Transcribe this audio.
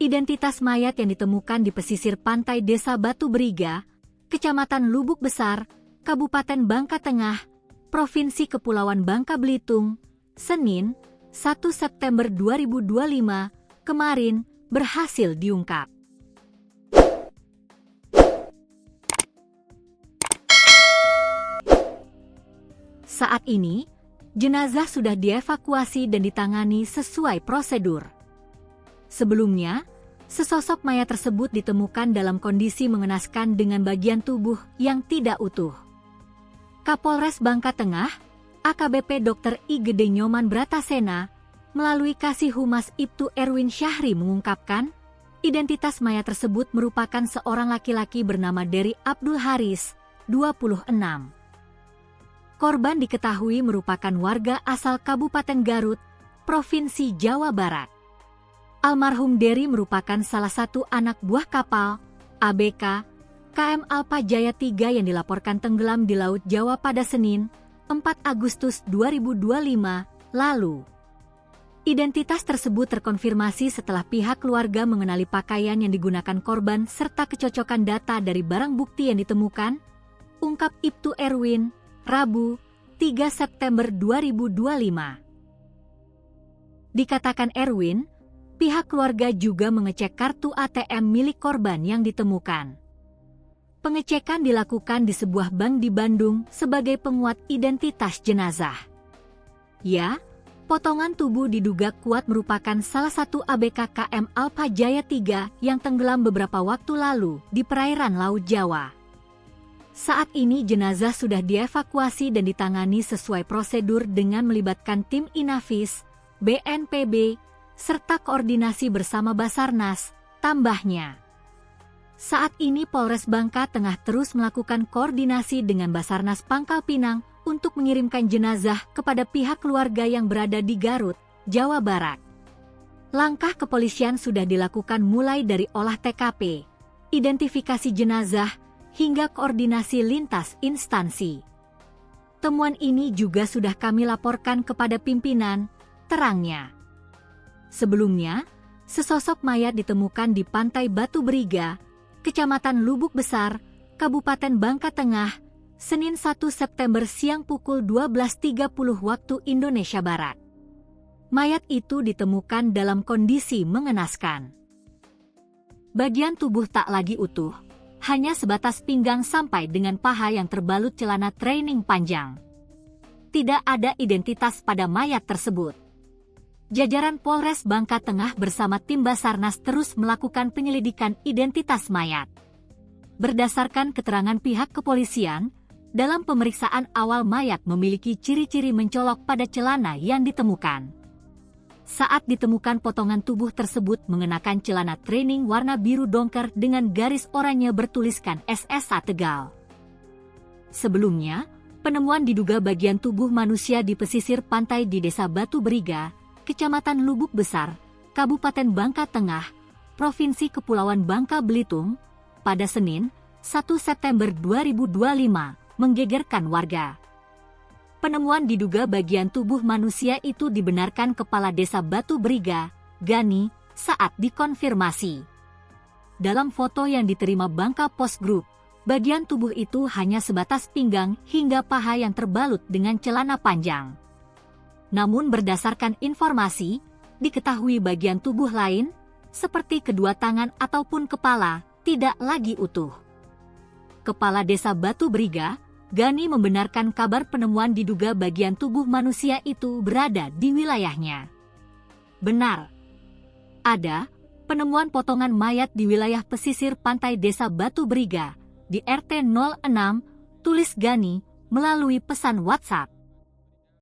Identitas mayat yang ditemukan di pesisir pantai Desa Batu Beriga, Kecamatan Lubuk Besar, Kabupaten Bangka Tengah, Provinsi Kepulauan Bangka Belitung, Senin, 1 September 2025, kemarin berhasil diungkap. Saat ini, jenazah sudah dievakuasi dan ditangani sesuai prosedur. Sebelumnya, sesosok mayat tersebut ditemukan dalam kondisi mengenaskan dengan bagian tubuh yang tidak utuh. Kapolres Bangka Tengah, AKBP Dr. I Gede Nyoman Bratasena, melalui Kasih Humas Ibtu Erwin Syahri mengungkapkan, identitas mayat tersebut merupakan seorang laki-laki bernama Dery Abdul Haris, 26. Korban diketahui merupakan warga asal Kabupaten Garut, Provinsi Jawa Barat. Almarhum Dery merupakan salah satu anak buah kapal ABK KM Alpa Jaya 3 yang dilaporkan tenggelam di Laut Jawa pada Senin, 4 Agustus 2025 lalu. Identitas tersebut terkonfirmasi setelah pihak keluarga mengenali pakaian yang digunakan korban serta kecocokan data dari barang bukti yang ditemukan, ungkap Ibtu Erwin, Rabu, 3 September 2025. Dikatakan Erwin, pihak keluarga juga mengecek kartu ATM milik korban yang ditemukan. Pengecekan dilakukan di sebuah bank di Bandung sebagai penguat identitas jenazah. Ya, potongan tubuh diduga kuat merupakan salah satu ABK KM Alpa Jaya 3 yang tenggelam beberapa waktu lalu di perairan Laut Jawa. Saat ini jenazah sudah dievakuasi dan ditangani sesuai prosedur dengan melibatkan tim Inavis, BNPB, serta koordinasi bersama Basarnas, tambahnya. Saat ini Polres Bangka Tengah terus melakukan koordinasi dengan Basarnas Pangkal Pinang untuk mengirimkan jenazah kepada pihak keluarga yang berada di Garut, Jawa Barat. Langkah kepolisian sudah dilakukan mulai dari olah TKP, identifikasi jenazah, hingga koordinasi lintas instansi. Temuan ini juga sudah kami laporkan kepada pimpinan, terangnya. Sebelumnya, sesosok mayat ditemukan di Pantai Batu Beriga, Kecamatan Lubuk Besar, Kabupaten Bangka Tengah, Senin 1 September siang pukul 12.30 waktu Indonesia Barat. Mayat itu ditemukan dalam kondisi mengenaskan. Bagian tubuh tak lagi utuh, hanya sebatas pinggang sampai dengan paha yang terbalut celana training panjang. Tidak ada identitas pada mayat tersebut. Jajaran Polres Bangka Tengah bersama tim Basarnas terus melakukan penyelidikan identitas mayat. Berdasarkan keterangan pihak kepolisian, dalam pemeriksaan awal mayat memiliki ciri-ciri mencolok pada celana yang ditemukan. Saat ditemukan potongan tubuh tersebut mengenakan celana training warna biru dongker dengan garis oranye bertuliskan SSA Tegal. Sebelumnya, penemuan diduga bagian tubuh manusia di pesisir pantai di Desa Batu Beriga, Kecamatan Lubuk Besar, Kabupaten Bangka Tengah, Provinsi Kepulauan Bangka Belitung, pada Senin, 1 September 2025, menggegerkan warga. Penemuan diduga bagian tubuh manusia itu dibenarkan Kepala Desa Batu Beriga, Gani, saat dikonfirmasi. Dalam foto yang diterima Bangka Post Group, bagian tubuh itu hanya sebatas pinggang hingga paha yang terbalut dengan celana panjang. Namun berdasarkan informasi, diketahui bagian tubuh lain, seperti kedua tangan ataupun kepala, tidak lagi utuh. Kepala Desa Batu Beriga, Gani membenarkan kabar penemuan diduga bagian tubuh manusia itu berada di wilayahnya. Benar, ada penemuan potongan mayat di wilayah pesisir pantai Desa Batu Beriga, di RT 06, tulis Gani, melalui pesan WhatsApp.